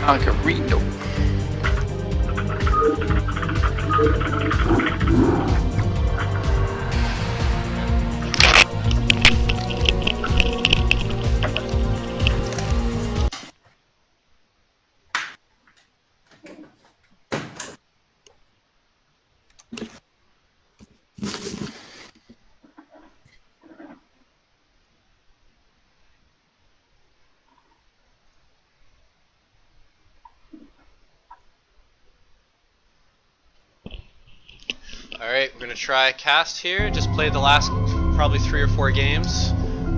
Margarito. Alright, we're going to try a cast here. Just played the last probably 3 or 4 games.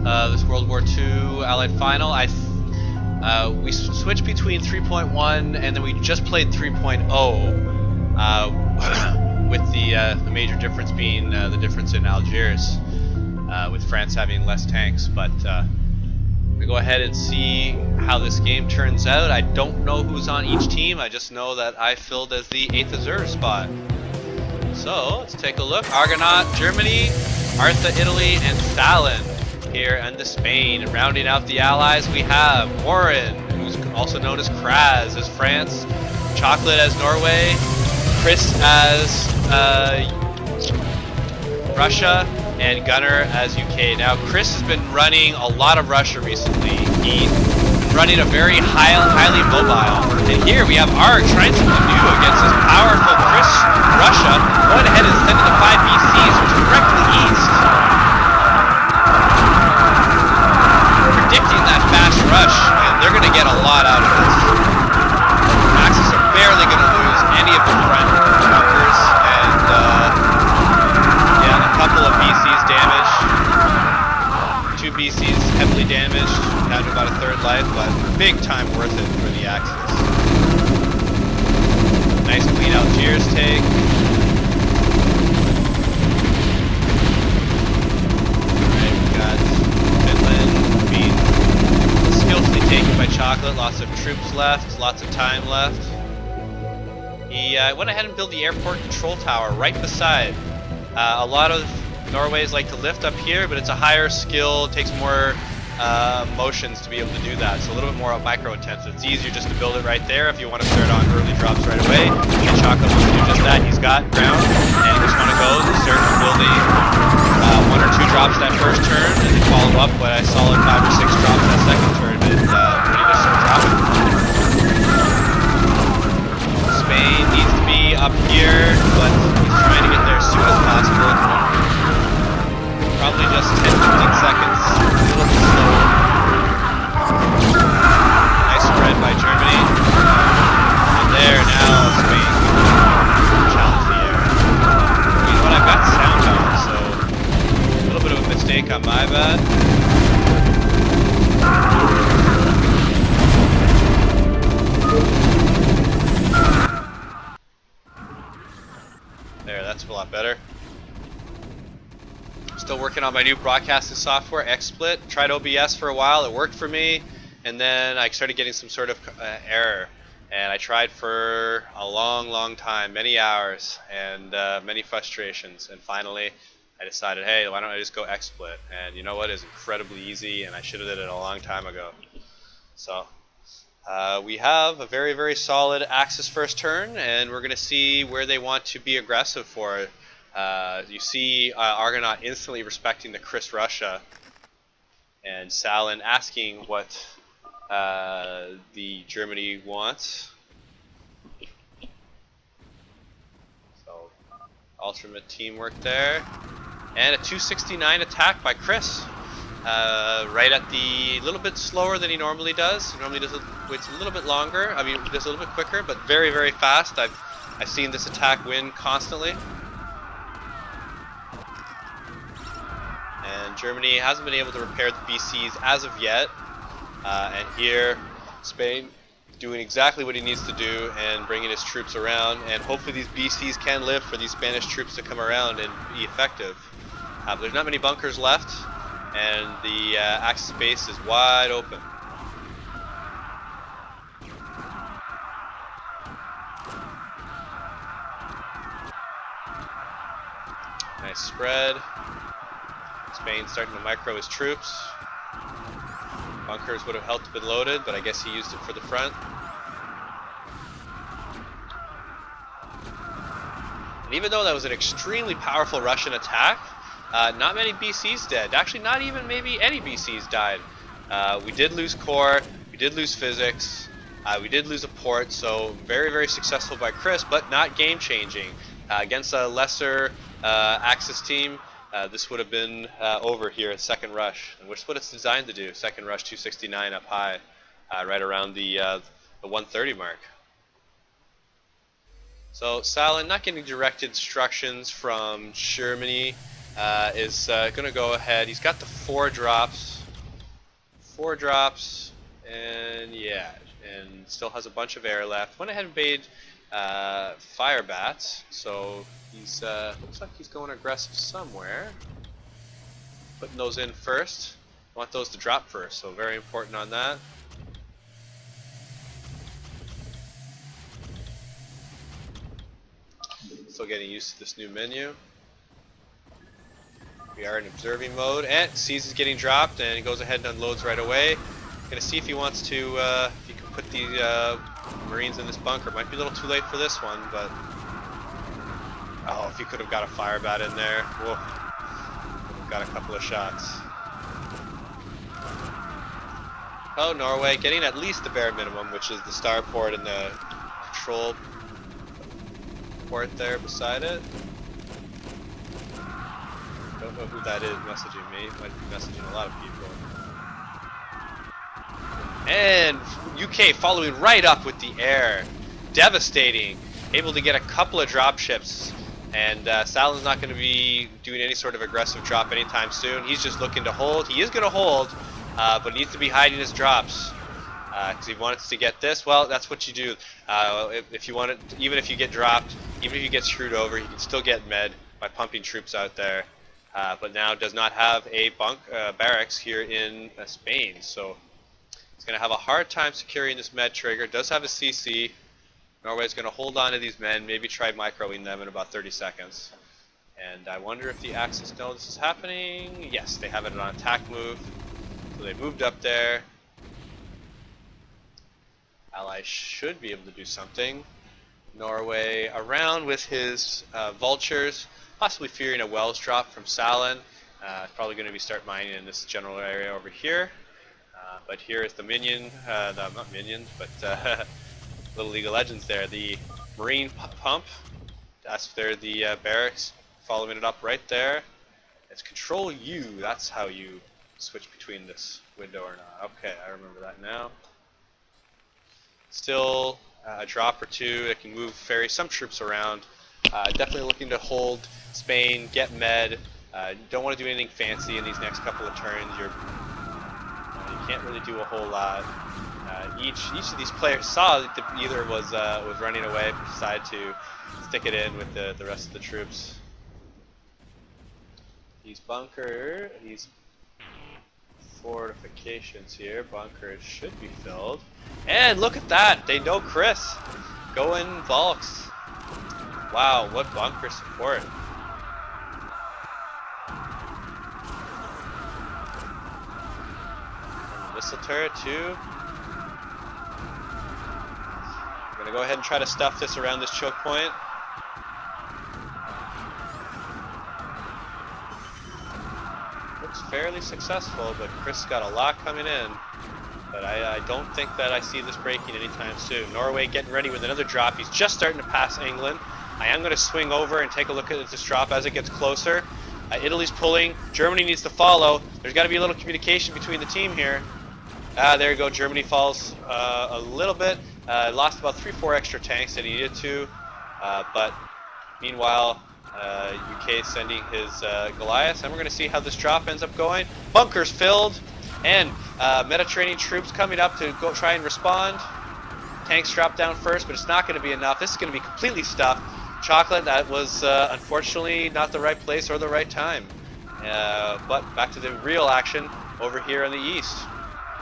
This World War II Allied Final. We switched between 3.1 and then we just played 3.0. With the major difference being the difference in Algiers, with France having less tanks. But we go ahead and see how this game turns out. I don't know who's on each team. I just know that I filled as the 8th Azure spot. So let's take a look. Argonaut, Germany, Artha, Italy, and Sallin here under Spain. And rounding out the allies, we have Warren, who's also known as Kraz, as France, Chocolate as Norway, Chris as Russia, and Gunner as UK. Now Chris has been running a lot of Russia recently. He's running a very highly mobile. And here we have Arg trying something new against this powerful Chris Russia, going ahead and sending the 5 BCs directly east. Predicting that fast rush, and they're going to get a lot out of this. Axis are barely going to lose any of the front bunkers, and yeah, a couple of BCs damaged. 2 BCs heavily damaged, down to about a third life, but big time worth it for the Axis. Nice clean Algiers take. Alright, we got Finland being skillfully taken by Chocolate. Lots of troops left, lots of time left. He went ahead and built the airport control tower right beside. A lot of Norways like to lift up here, but it's a higher skill, it takes more motions to be able to do that, so a little bit more micro intensive. It's easier just to build it right there if you want to start on early drops right away. And Chocolate wants to do just that. He's got ground, and he just want to go and start building 1 or 2 drops that first turn, and then follow up with a solid 5 or 6 drops that second turn, and ready to start dropping. Spain needs to be up here, but he's trying to get there as soon as possible. Probably just 10-15 seconds, a little bit slower. Nice spread by Germany. And there now, Spain challenge the air. You know what, I've got sound on, so a little bit of a mistake on my bad. There, that's a lot better. Still working on my new broadcasting software, XSplit. Tried OBS for a while, it worked for me, and then I started getting some sort of error. And I tried for a long time, many hours, and many frustrations. And finally, I decided, hey, why don't I just go XSplit? And you know what? It's incredibly easy, and I should have did it a long time ago. So we have a very solid Axis first turn, and we're going to see where they want to be aggressive for. You see Argonaut instantly respecting the Chris Russia, and Sallin asking what the Germany wants. So ultimate teamwork there, and a 269 attack by Chris. Right at the little bit slower than he normally does. He normally does waits a little bit longer. I mean, does a little bit quicker, but very fast. I've seen this attack win constantly. And Germany hasn't been able to repair the BCs as of yet. And here, Spain doing exactly what he needs to do and bringing his troops around. And hopefully these BCs can live for these Spanish troops to come around and be effective. There's not many bunkers left, and the Axis base is wide open. Nice spread. Spain starting to micro his troops. Bunkers would have helped to be loaded, but I guess he used it for the front. And even though that was an extremely powerful Russian attack, not many BCs dead. Actually, not even maybe any BCs died. We did lose core, we did lose physics, we did lose a port, so very, very successful by Chris, but not game-changing. Against a lesser Axis team, this would have been over here at Second Rush, which is what it's designed to do. Second Rush 269 up high, right around the 130 mark. So Sallin, not getting direct instructions from Germany, is going to go ahead. He's got the 4 drops, and yeah, and still has a bunch of air left. Went ahead and made fire bats, so he's looks like he's going aggressive somewhere. Putting those in first. I want those to drop first, so very important on that. Still getting used to this new menu. We are in observing mode, and sees he's getting dropped, and he goes ahead and unloads right away. Gonna see if he wants to, if he can put the Marines in this bunker. Might be a little too late for this one, but oh, if he could have got a fire bat in there, whoa, got a couple of shots. Oh, Norway getting at least the bare minimum, which is the star port and the control port there beside it. Don't know who that is messaging me. Might be messaging a lot of people. And UK following right up with the air. Devastating. Able to get a couple of drop ships. And Sallin's not going to be doing any sort of aggressive drop anytime soon. He's just looking to hold. He is going to hold, but needs to be hiding his drops. Because he wants to get this. Well, that's what you do. If you want it, even if you get dropped, even if you get screwed over, you can still get med by pumping troops out there. But now does not have a barracks here in Spain, so he's going to have a hard time securing this med trigger. Does have a CC. Norway's going to hold on to these men, maybe try microing them in about 30 seconds. And I wonder if the Axis know this is happening. Yes, they have it on attack move. So they moved up there. Allies should be able to do something. Norway around with his vultures, possibly fearing a Wells drop from Sallin. Probably going to be start mining in this general area over here. But here is the minion, not minions, but little League of Legends there. The Marine pump. That's there, the barracks following it up right there. It's Control U. That's how you switch between this window or not. Okay, I remember that now. Still a drop or two that can move, ferry some troops around. Definitely looking to hold Spain, get med. Don't want to do anything fancy in these next couple of turns. You can't really do a whole lot. Each of these players saw that either was running away, but decided to stick it in with the rest of the troops. These fortifications here, bunkers should be filled. And look at that, they know Chris. Going Volks. Wow, what bunker support. Missile turret too. I'm gonna go ahead and try to stuff this around this choke point. Looks fairly successful, but Chris got a lot coming in. But I don't think that I see this breaking anytime soon. Norway getting ready with another drop. He's just starting to pass England. I am going to swing over and take a look at this drop as it gets closer. Italy's pulling. Germany needs to follow. There's got to be a little communication between the team here. There you go. Germany falls a little bit. Lost about 3-4 extra tanks that he needed to. But meanwhile, UK sending his Goliaths. And we're going to see how this drop ends up going. Bunkers filled. And Mediterranean troops coming up to go try and respond. Tanks drop down first, but it's not going to be enough. This is going to be completely stuffed. Chocolate, that was unfortunately not the right place or the right time. But back to the real action over here in the east.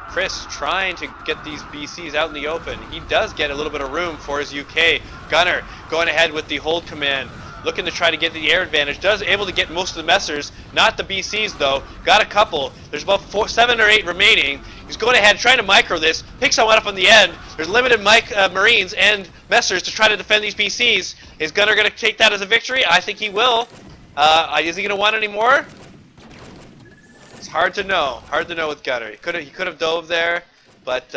Chris trying to get these BCs out in the open. He does get a little bit of room for his UK gunner going ahead with the hold command. Looking to try to get the air advantage. Does able to get most of the messers. Not the BCs though. Got a couple. There's about 7 or 8 remaining. He's going ahead trying to micro this. Picks someone up on the end. There's limited Marines and Messers to try to defend these BCs. Is Gunner going to take that as a victory? I think he will. Is he going to want any more? It's hard to know. Hard to know with Gunner. He could have dove there, but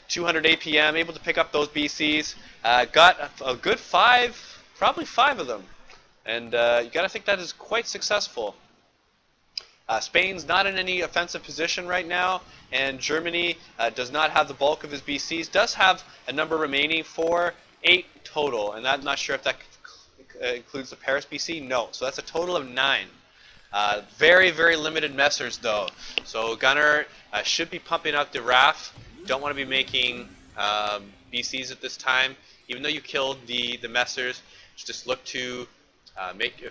200 APM, able to pick up those BCs. Got a good 5, probably 5 of them. And you got to think that is quite successful. Spain's not in any offensive position right now, and Germany does not have the bulk of his BCs. Does have a number remaining for 8 total, and I'm not sure if that includes the Paris BC. No, so that's a total of 9. Very, very limited Messers though. So Gunner should be pumping up the RAF. Don't want to be making BCs at this time. Even though you killed the Messers, just look to make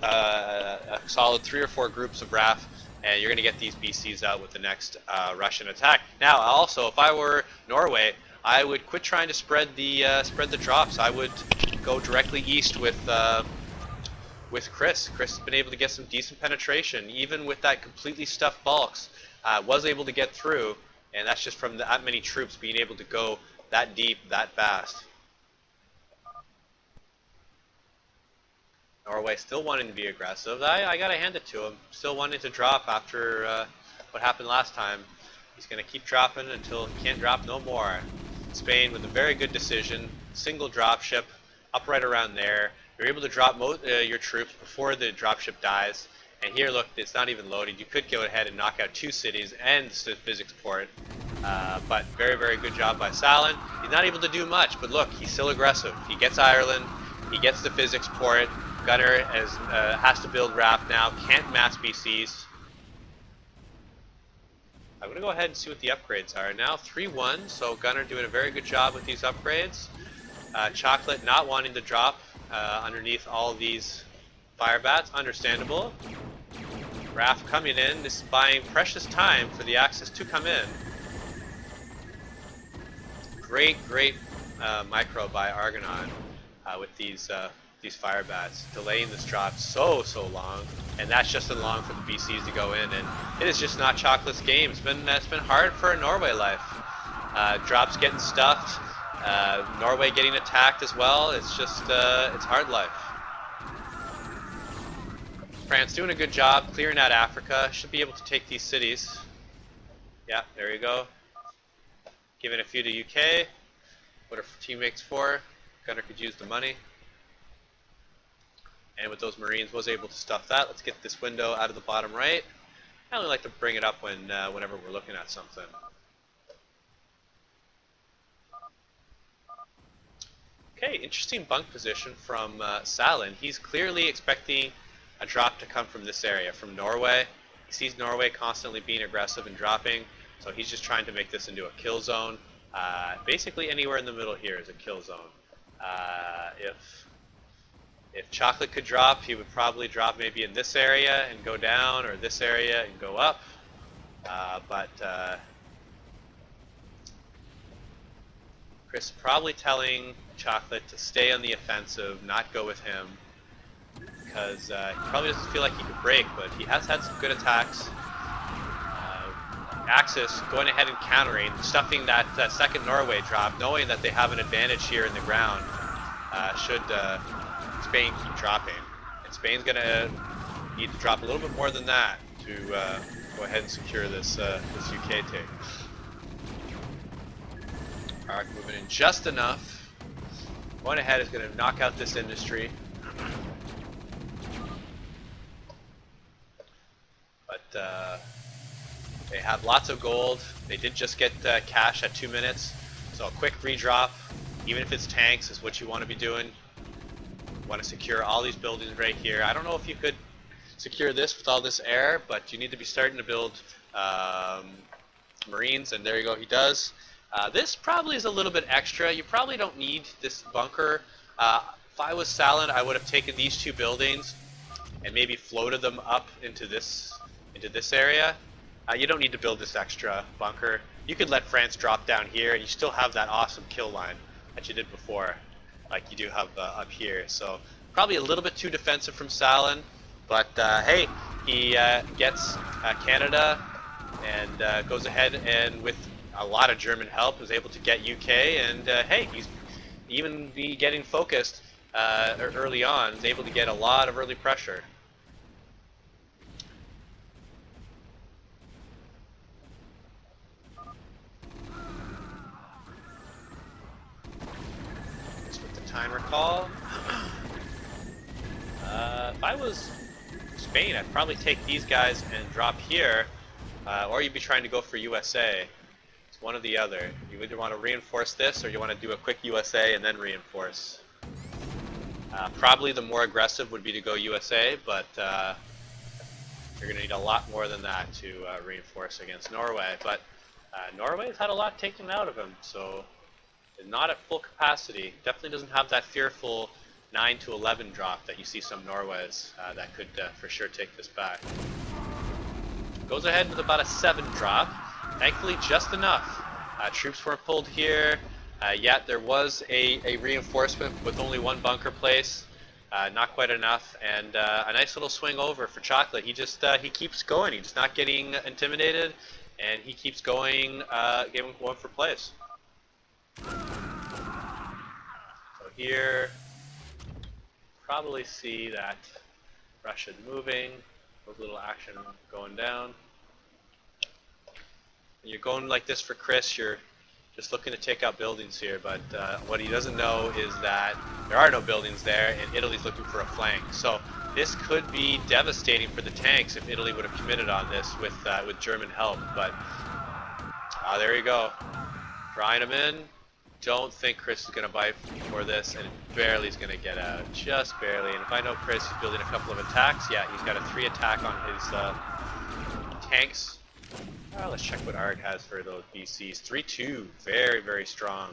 a solid 3 or 4 groups of RAF, and you're going to get these BCs out with the next Russian attack. Now, also, if I were Norway, I would quit trying to spread the drops. I would go directly east with Chris. Chris has been able to get some decent penetration, even with that completely stuffed bulks. Was able to get through, and that's just from that many troops being able to go that deep, that fast. Norway still wanting to be aggressive. I gotta hand it to him. Still wanting to drop after what happened last time. He's gonna keep dropping until he can't drop no more. Spain with a very good decision. Single dropship up right around there. You're able to drop your troops before the dropship dies. And here, look, it's not even loaded. You could go ahead and knock out 2 cities and the physics port. But very, very good job by Sallin. He's not able to do much, but look, he's still aggressive. He gets Ireland. He gets the physics port. Gunner has to build RAF now. Can't mass BCs. I'm going to go ahead and see what the upgrades are. Now 3-1, so Gunner doing a very good job with these upgrades. Chocolate not wanting to drop underneath all these fire bats. Understandable. RAF coming in. This is buying precious time for the Axis to come in. Great micro by Argonon with these fire bats, delaying this drop so long, and that's just long for the BCs to go in, and it is just not Chocolate's game. It's been hard for Norway life. Drops getting stuffed, Norway getting attacked as well. It's just it's hard life. France doing a good job clearing out Africa. Should be able to take these cities. Yeah, there you go. Giving a few to UK. What are teammates for? Gunner could use the money. And with those Marines, was able to stuff that. Let's get this window out of the bottom right. I only like to bring it up whenever we're looking at something. Okay, interesting bunk position from Sallin. He's clearly expecting a drop to come from this area, from Norway. He sees Norway constantly being aggressive and dropping, so he's just trying to make this into a kill zone. Basically anywhere in the middle here is a kill zone. If Chocolate could drop, he would probably drop maybe in this area and go down, or this area and go up. But Chris probably telling Chocolate to stay on the offensive, not go with him, because he probably doesn't feel like he could break, but he has had some good attacks. Axis going ahead and countering, stuffing that second Norway drop, knowing that they have an advantage here in the ground. Should Spain keep dropping, and Spain's going to need to drop a little bit more than that to go ahead and secure this UK take. Arc moving in just enough. Going ahead is going to knock out this industry. But they have lots of gold. They did just get cash at 2 minutes, so a quick redrop, even if it's tanks, is what you want to be doing. You want to secure all these buildings right here. I don't know if you could secure this with all this air, but you need to be starting to build Marines, and there you go, he does. This probably is a little bit extra. You probably don't need this bunker. If I was Sallin, I would have taken these 2 buildings and maybe floated them up into this area. You don't need to build this extra bunker. You could let France drop down here, and you still have that awesome kill line that you did before, like you do have up here. So probably a little bit too defensive from Sallin, but hey, he gets Canada and goes ahead and with a lot of German help, was able to get UK, and hey, he's even be getting focused early on, is able to get a lot of early pressure. Just with the time recall. If I was Spain, I'd probably take these guys and drop here, or you'd be trying to go for USA. It's one or the other. You either want to reinforce this, or you want to do a quick USA and then reinforce. Probably the more aggressive would be to go USA, but you're going to need a lot more than that to reinforce against Norway. But Norway's had a lot taken out of him, so not at full capacity. Definitely doesn't have that fearful 9 to 11 drop that you see some Norways that could for sure take this back. Goes ahead with about a 7 drop. Thankfully, just enough. Troops weren't pulled here. Yet there was a reinforcement with only 1 bunker place. Not quite enough, and a nice little swing over for Chocolate. He just he keeps going. He's not getting intimidated, and he keeps going, going for plays. So here, probably see that Russian moving, a little action going down. When you're going like this for Chris, you're just looking to take out buildings here, but what he doesn't know is that there are no buildings there, and Italy's looking for a flank. So this could be devastating for the tanks if Italy would have committed on this with German help. But there you go, drawing him in. Don't think Chris is going to bite for this, and barely is going to get out, just barely. And if I know Chris, he's building a couple of attacks. Yeah, he's got a 3 attack on his tanks. Let's check what ARG has for those BCs. 3-2, very, very strong.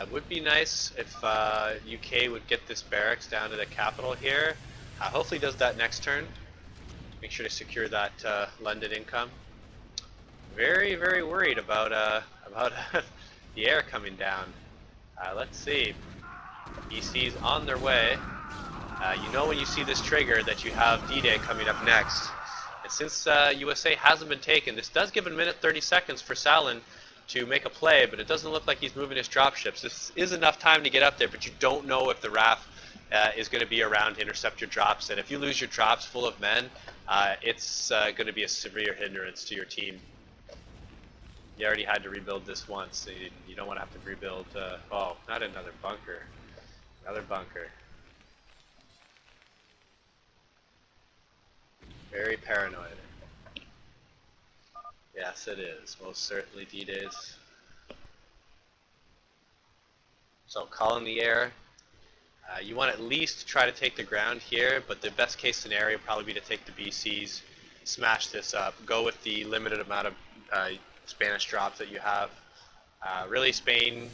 It would be nice if UK would get this barracks down to the capital here. Hopefully does that next turn. Make sure to secure that London income. Very, very worried about the air coming down. Let's see. BC's on their way. You know when you see this trigger that you have D-Day coming up next. And since USA hasn't been taken, this does give a minute 30 seconds for Sallin to make a play, but it doesn't look like he's moving his dropships. This is enough time to get up there, but you don't know if the RAF is going to be around to intercept your drops. And if you lose your drops full of men, it's going to be a severe hindrance to your team. You already had to rebuild this once, so you don't want to have to rebuild. Oh, not another bunker. Another bunker. Very paranoid. Yes, it is. Most certainly D-Days. So, call in the air. You want at least to try to take the ground here, but the best case scenario would probably be to take the BCs, smash this up, go with the limited amount of Spanish drops that you have. Really, Spain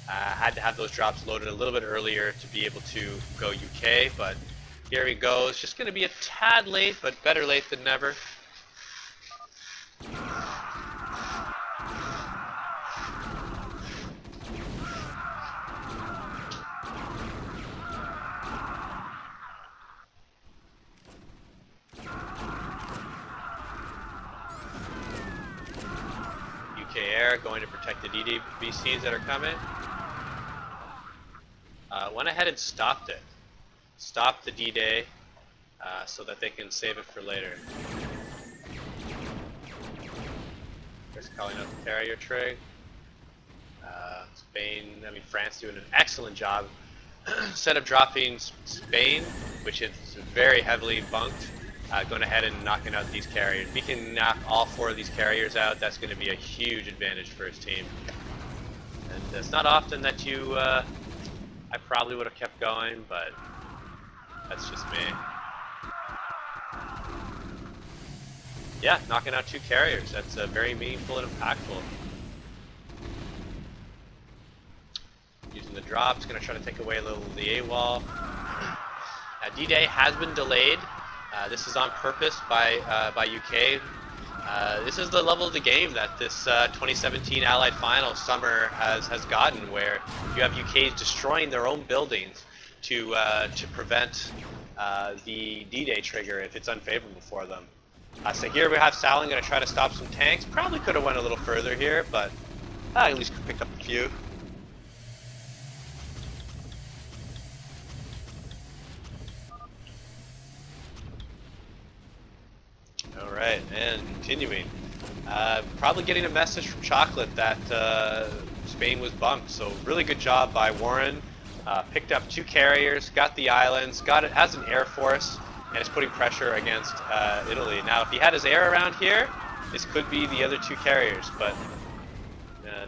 had to have those drops loaded a little bit earlier to be able to go UK, but here he goes. Just going to be a tad late, but better late than never. UK Air going to protect the DDBCs that are coming. Went ahead and stopped it. Stop the D-Day so that they can save it for later. Just calling out the carrier trig. France doing an excellent job. Instead of dropping Spain, which is very heavily bunked, going ahead and knocking out these carriers. If he can knock all 4 of these carriers out, that's going to be a huge advantage for his team. And it's not often that you, I probably would have kept going, but that's just me. Yeah, knocking out 2 carriers. That's very meaningful and impactful. Using the drops, going to try to take away a little of the AWOL. D-Day has been delayed. This is on purpose by UK. This is the level of the game that this 2017 Allied Final summer has gotten, where you have UKs destroying their own buildings to prevent the D-Day trigger if it's unfavorable for them. So here we have Sallin going to try to stop some tanks. Probably could have went a little further here, but at least picked up a few. Alright, and continuing. Probably getting a message from Chocolate that Spain was bumped, so really good job by Warren. Picked up 2 carriers, got the islands, has an air force, and is putting pressure against Italy. Now, if he had his air around here, this could be the other 2 carriers, but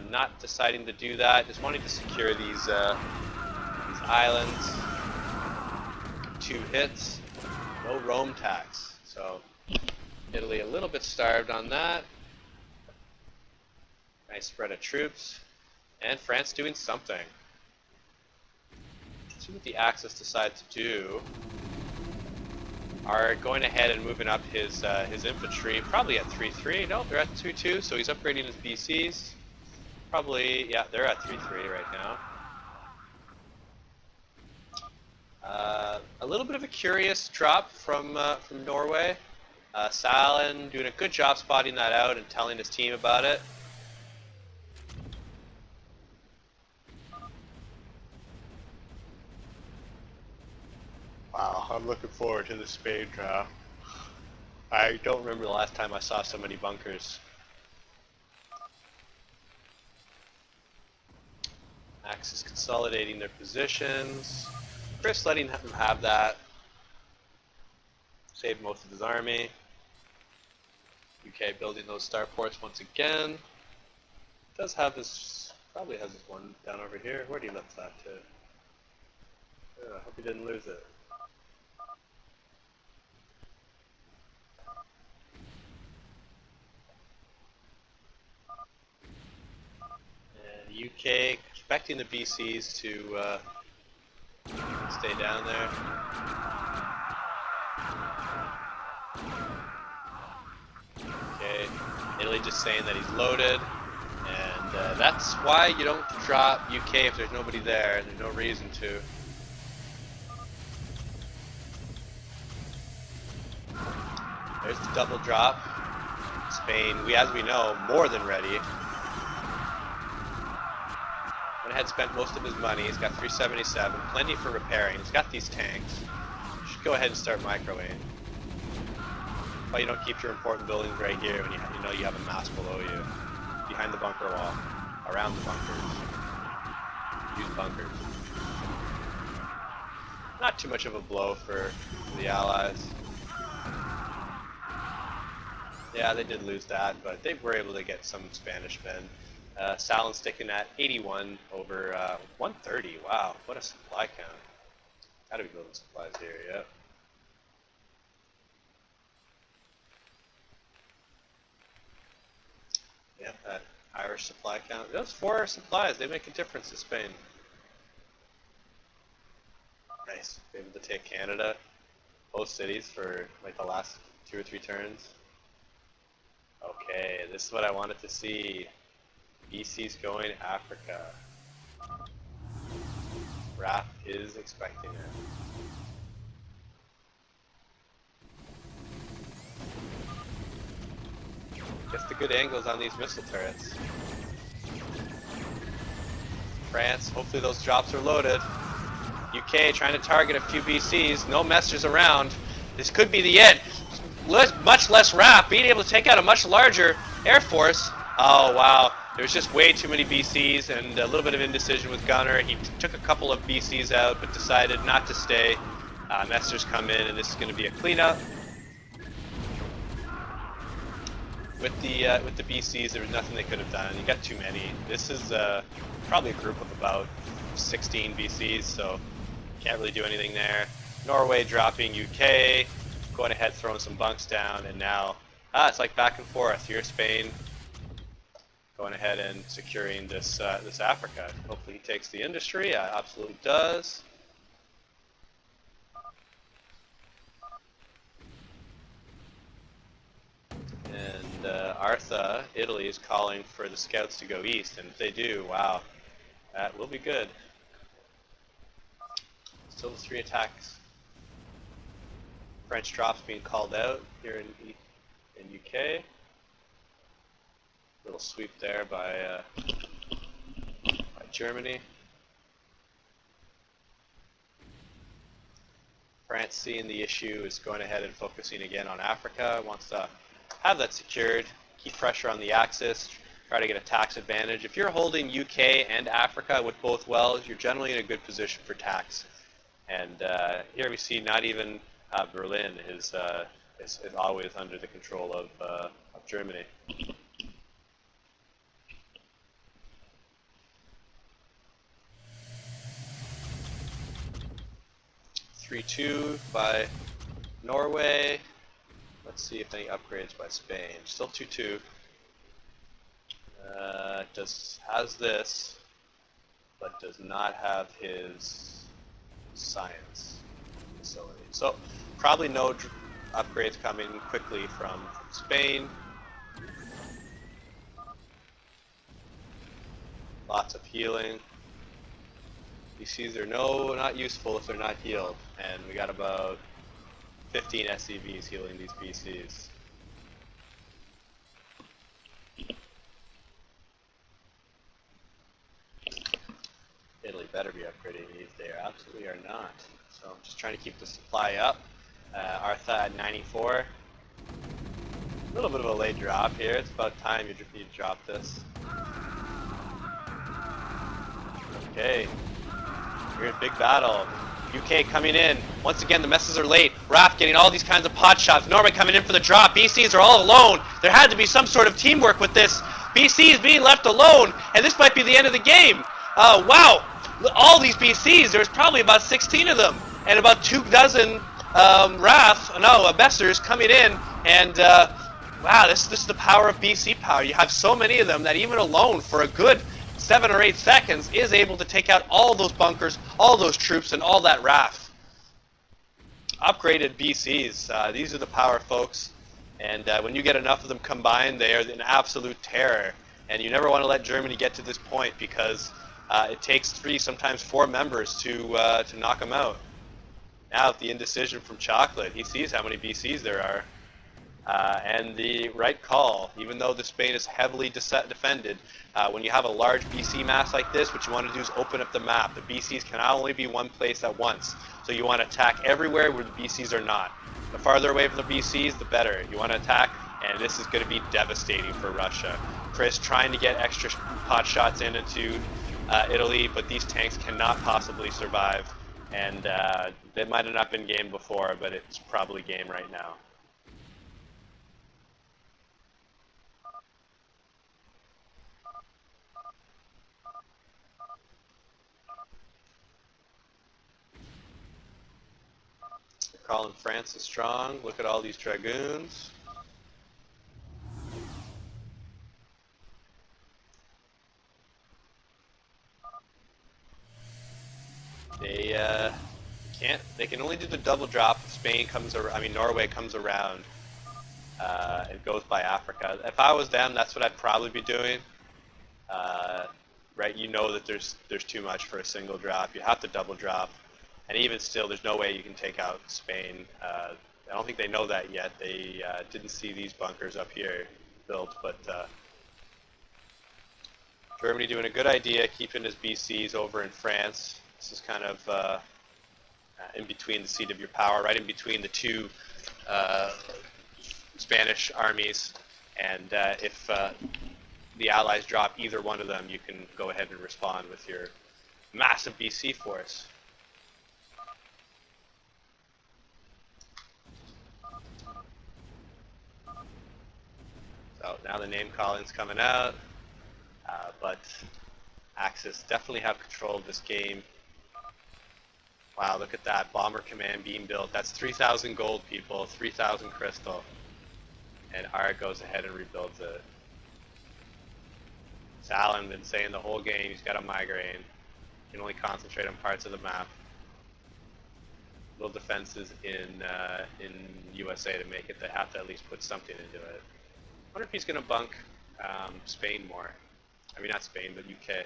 not deciding to do that. Just wanting to secure these islands. 2 hits, no Rome tax, so Italy a little bit starved on that. Nice spread of troops. And France doing something. Let's see what the Axis decide to do. Are going ahead and moving up his infantry, probably at 3-3. No, they're at 2-2, so he's upgrading his BCs. Probably, yeah, they're at 3-3 right now. A little bit of a curious drop from Norway. Sallin doing a good job spotting that out and telling his team about it. Wow, I'm looking forward to the Spain draw. I don't remember the last time I saw so many bunkers. Axis consolidating their positions. Chris letting him have that. Saved most of his army. UK building those starports once again. Does have this, probably has this one down over here. Where do you left that to? I hope he didn't lose it. And UK expecting the BCs to stay down there. Okay, Italy just saying that he's loaded, and that's why you don't drop UK if there's nobody there, and there's no reason to. There's the double drop. Spain, as we know, more than ready. Went ahead, spent most of his money. He's got 377, plenty for repairing. He's got these tanks. Should go ahead and start microwaving. Why you don't keep your important buildings right here when you know you have a mass below you, behind the bunker wall, around the bunkers. Use bunkers. Not too much of a blow for the Allies. Yeah, they did lose that, but they were able to get some Spanish men. Sallin sticking at 81 over 130. Wow, what a supply count. Gotta be building supplies here, yep. Yep, that Irish supply count. Those 4 supplies, they make a difference to Spain. Nice. Be able to take Canada, both cities for like the last 2 or 3 turns. Okay, this is what I wanted to see. BC's going Africa. Raf is expecting it. Gets the good angles on these missile turrets. France, hopefully those drops are loaded. UK trying to target a few BCs. No messages around. This could be the end. Much less RAF, being able to take out a much larger air force. Oh wow, there's just way too many BCs and a little bit of indecision with Gunner. He took a couple of BCs out but decided not to stay. Messengers come in and this is going to be a cleanup. With the BCs, there was nothing they could have done. You got too many. This is probably a group of about 16 BCs, so can't really do anything there. Norway dropping UK. Going ahead, throwing some bunks down, and now it's like back and forth. Here's Spain going ahead and securing this this Africa. Hopefully he takes the industry. Absolutely does. And Artha, Italy, is calling for the scouts to go east, and if they do, wow, that will be good. Still the 3 attacks. French drops being called out here in in UK. Little sweep there by Germany. France, seeing the issue, is going ahead and focusing again on Africa. Wants to have that secured, keep pressure on the axis, try to get a tax advantage. If you're holding UK and Africa with both wells, you're generally in a good position for tax. And here we see not even Berlin is always under the control of Germany. 3-2 by Norway. Let's see if any upgrades by Spain. Still 2-2. Has this, but does not have his science facility. So probably no upgrades coming quickly from Spain. Lots of healing. BCs are not useful if they're not healed, and we got about 15 SCVs healing these BCs. Italy better be upgrading these. They absolutely are not. So I'm just trying to keep the supply up. Artha at 94. A little bit of a late drop here. It's about time you drop this. Okay. We're in big battle. UK coming in. Once again, the messes are late. RAF getting all these kinds of pot shots. Norway coming in for the drop. BCs are all alone. There had to be some sort of teamwork with this. BC is being left alone, and this might be the end of the game. Wow. All these BCs, there's probably about 16 of them, and about 24 Bessers coming in, and wow, this is the power of BC power. You have so many of them that even alone for a good 7 or 8 seconds is able to take out all those bunkers, all those troops, and all that RAF. Upgraded BCs, these are the power folks, and when you get enough of them combined, they are an absolute terror, and you never want to let Germany get to this point because it takes 3, sometimes 4 members to knock them out. Now with the indecision from Chocolate, he sees how many BCs there are. And the right call, even though the Spain is heavily defended, when you have a large BC mass like this, what you want to do is open up the map. The BCs can only be one place at once. So you want to attack everywhere where the BCs are not. The farther away from the BCs, the better. You want to attack, and this is going to be devastating for Russia. Chris trying to get extra pot shots into Italy, but these tanks cannot possibly survive. And they might have not been game before, but it's probably game right now. Calling France is strong. Look at all these dragoons. They can only do the double drop. Norway comes around and goes by Africa. If I was them, that's what I'd probably be doing. Right, you know that there's too much for a single drop. You have to double drop. And even still, there's no way you can take out Spain. I don't think they know that yet. They didn't see these bunkers up here built, but Germany doing a good idea, keeping his BCs over in France. This is kind of in between the seat of your power, right in between the two Spanish armies. And if the Allies drop either one of them, you can go ahead and respond with your massive BC force. So now the name calling's coming out, but Axis definitely have control of this game. Wow, look at that bomber command being built. That's 3,000 gold, people, 3,000 crystal, and Art goes ahead and rebuilds it. Sallin been saying the whole game he's got a migraine. He can only concentrate on parts of the map. Little defenses in USA to make it. They have to at least put something into it. I wonder if he's going to bunk Spain more. I mean, not Spain, but UK.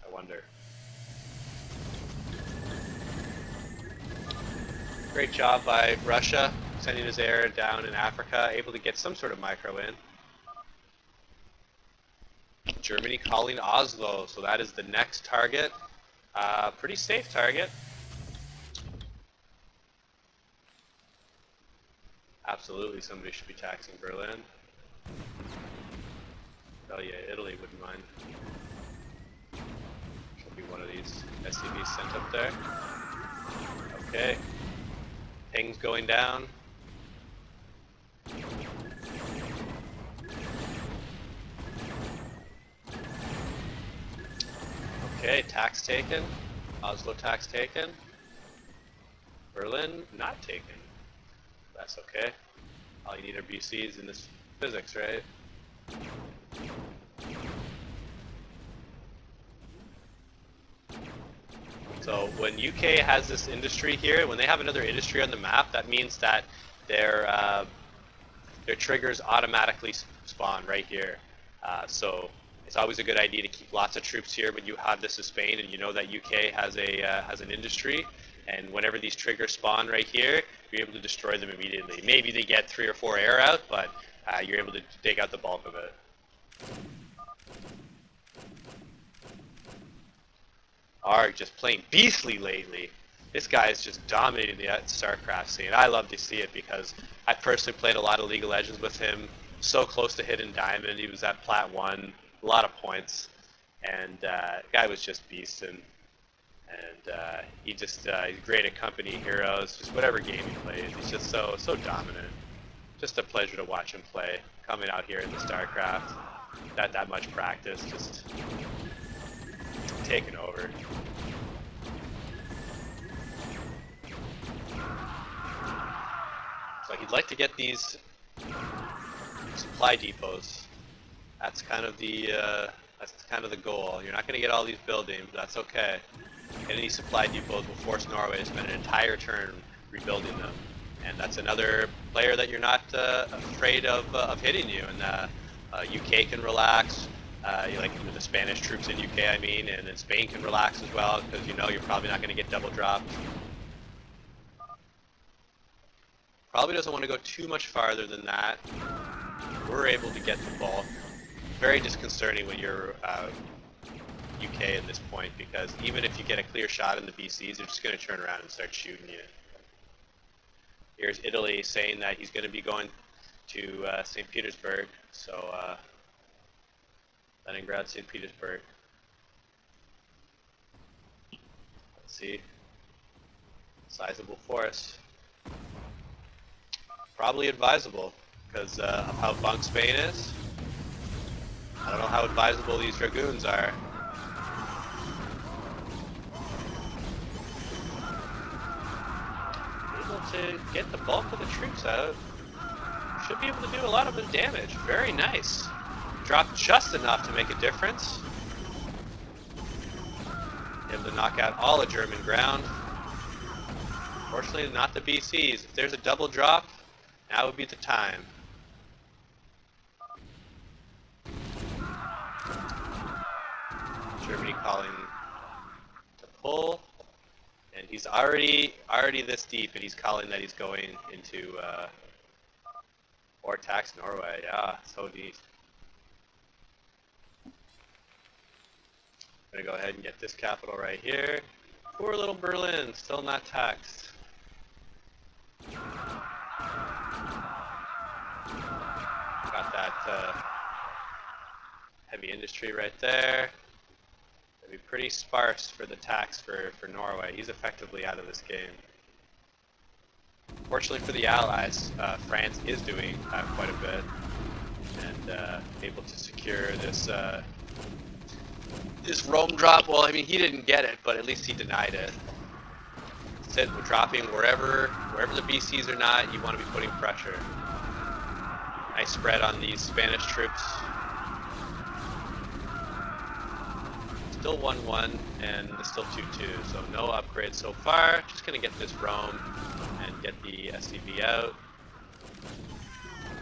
I wonder. Great job by Russia. sending his air down in Africa, able to get some sort of micro in. Germany calling Oslo, so that is the next target. Pretty safe target. Absolutely, somebody should be taxing Berlin. Oh yeah, Italy wouldn't mind. Should be one of these SCVs sent up there. Okay. Ping's going down. Okay, tax taken. Oslo tax taken. Berlin not taken. That's okay. All you need are BCs in this physics, right? So when UK has this industry here, when they have another industry on the map, that means that their triggers automatically spawn right here. So it's always a good idea to keep lots of troops here when you have this as Spain and you know that UK has an industry. And whenever these triggers spawn right here, you're able to destroy them immediately. Maybe they get 3 or 4 air out, but you're able to take out the bulk of it. Arg just playing beastly lately. This guy is just dominating the StarCraft scene. I love to see it because I personally played a lot of League of Legends with him. So close to hitting Diamond. He was at Plat 1. A lot of points. And the guy was just beasting. And he's great at company heroes. Just whatever game he plays. He's just so dominant. Just a pleasure to watch him play. Coming out here in the StarCraft. Not that much practice. Just taking over. So he'd like to get these supply depots. That's kind of the goal. You're not going to get all these buildings, but that's okay. Getting these supply depots will force Norway to spend an entire turn rebuilding them, and that's another player that you're not afraid of hitting you. And UK can relax. Like the Spanish troops in UK, I mean, and then Spain can relax as well because you know you're probably not going to get double dropped. Probably doesn't want to go too much farther than that. We're able to get the bulk. Very disconcerting when you're UK at this point because even if you get a clear shot in the BCs, they're just going to turn around and start shooting you. Here's Italy saying that he's going to be going to St. Petersburg. So Leningrad, St. Petersburg. Let's see. Sizable force. Probably advisable because of how bunk Spain is. I don't know how advisable these dragoons are. Able to get the bulk of the troops out. Should be able to do a lot of the damage. Very nice. Dropped just enough to make a difference. Able to knock out all the German ground. Fortunately, not the BCs. If there's a double drop, now would be the time. Germany calling to pull, and he's already this deep, and he's calling that he's going into or tax Norway. Yeah, so neat. I'm gonna go ahead and get this capital right here. Poor little Berlin, still not taxed. Got that heavy industry right there. It'd be pretty sparse for the tax for Norway. He's effectively out of this game. Fortunately for the Allies, France is doing quite a bit and able to secure this Rome drop. Well, I mean, he didn't get it, but at least he denied it. Said we're dropping wherever the BCs are not. You want to be putting pressure. Nice spread on these Spanish troops. Still 1-1 and still 2-2, so no upgrades so far. Just gonna get this Rome and get the SCV out.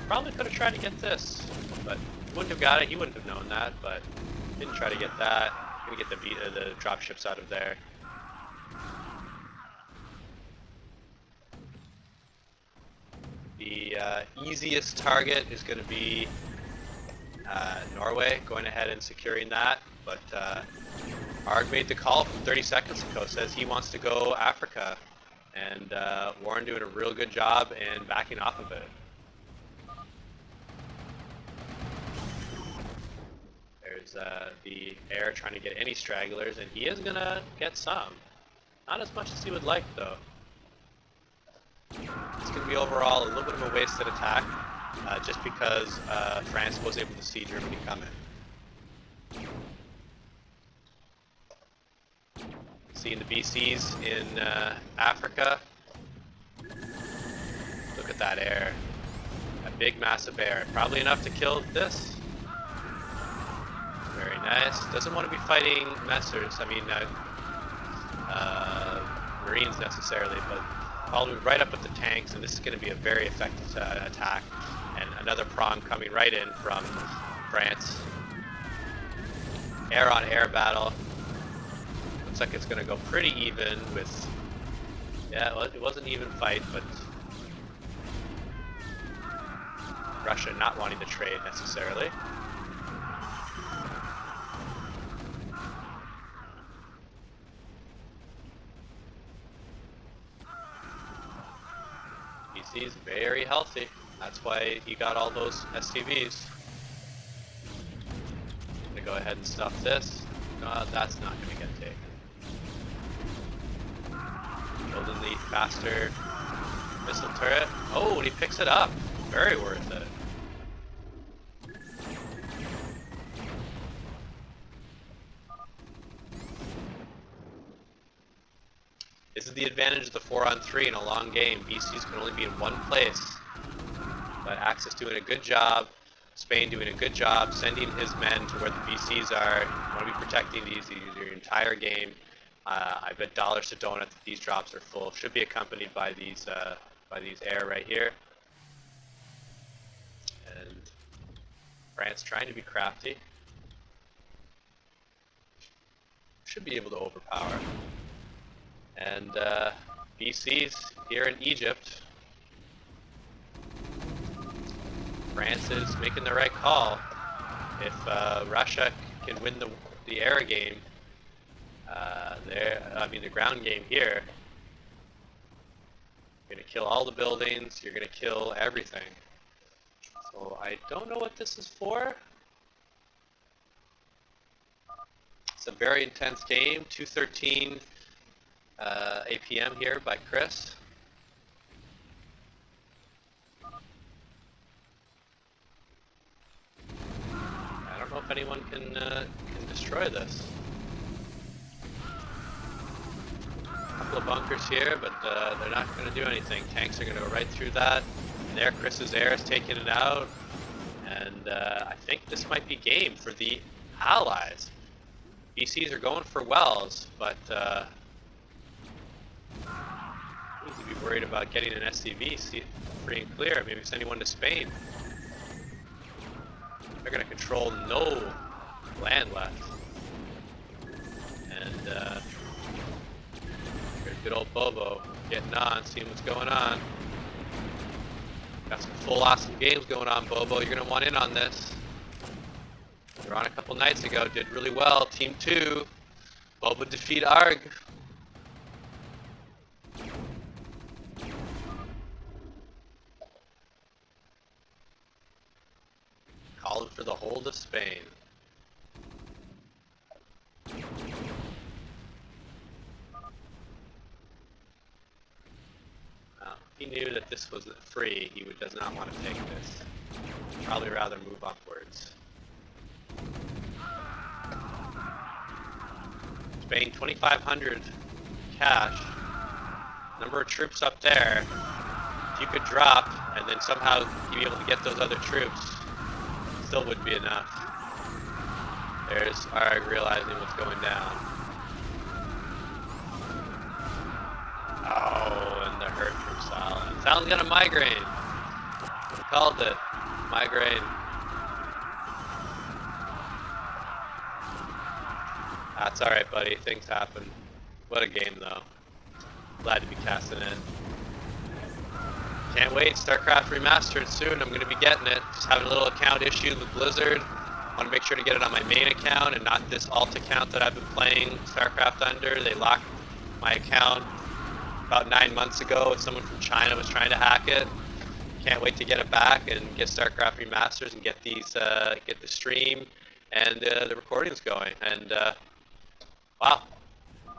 Probably could have tried to get this, but wouldn't have got it. He wouldn't have known that, but didn't try to get that. Gonna get the drop ships out of there. The easiest target is going to be Norway, going ahead and securing that, but Arg made the call from 30 seconds ago, says he wants to go Africa, and Warren doing a real good job in backing off of it. There's the air trying to get any stragglers, and he is going to get some. Not as much as he would like, though. It's going to be overall a little bit of a wasted attack, just because France was able to see Germany coming. Seeing the BCs in Africa. Look at that air. A big, massive air. Probably enough to kill this. Very nice. Doesn't want to be fighting messers. I mean, Marines necessarily, but following right up with the tanks, and this is going to be a very effective attack. And another prong coming right in from France. Air on air battle. Looks like it's going to go pretty even with, yeah, it wasn't an even fight, but Russia not wanting to trade necessarily. BC's very healthy. That's why he got all those STVs. I'm gonna go ahead and stuff this. No, that's not gonna get taken. Building the faster missile turret. Oh, and he picks it up. Very worth it. This is the advantage of the 4-on-3 in a long game. BCs can only be in one place. But Axis doing a good job. Spain doing a good job sending his men to where the BCs are. You want to be protecting these your entire game. I bet dollars to donut that these drops are full. Should be accompanied by these air right here. And France trying to be crafty. Should be able to overpower. And BCs here in Egypt. France is making the right call. If Russia can win the air game, the ground game here, you're gonna kill all the buildings. You're gonna kill everything. So I don't know what this is for. It's a very intense game. 2:13 APM here by Chris. I don't know if anyone can destroy this. A couple of bunkers here, but they're not going to do anything. Tanks are going to go right through that. And there, Chris's air is taking it out. And I think this might be game for the Allies. BCs are going for wells, but need to be worried about getting an SCV free and clear. Maybe sending one to Spain. They're going to control no land left. And there's good old Bobo getting on, seeing what's going on. Got some full awesome games going on, Bobo. You're going to want in on this. You were on a couple nights ago, did really well. Team 2, Bobo defeat Arg. Calling for the hold of Spain. Now, if he knew that this was free, he does not want to take this. He'd probably rather move upwards. Spain, 2,500 cash. Number of troops up there. If you could drop and then somehow you'd be able to get those other troops, still wouldn't be enough. There's Arg realizing what's going down. Oh, and the hurt from Sallin. Sallin's got a migraine. I called it. Migraine. That's alright, buddy. Things happen. What a game, though. Glad to be casting in. Can't wait. StarCraft Remastered soon. I'm going to be getting it. Just having a little account issue with Blizzard. Want to make sure to get it on my main account and not this alt account that I've been playing StarCraft under. They locked my account about 9 months ago. Someone from China was trying to hack it. Can't wait to get it back and get StarCraft Remasters and get these, get the stream and the recordings going. And wow,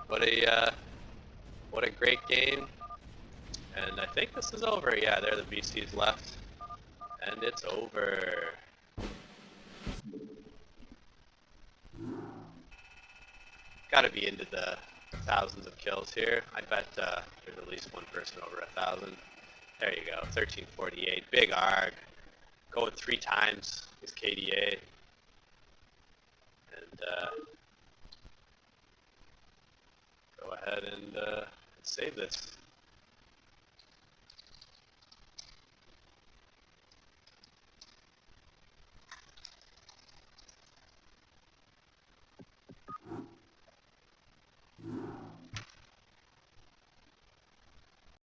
what a great game. And I think this is over. Yeah, there the VC's left. And it's over. Gotta be into the thousands of kills here. I bet there's at least one person over 1,000. There you go, 1348. Big ARG. Going 3 times his KDA. And go ahead and save this.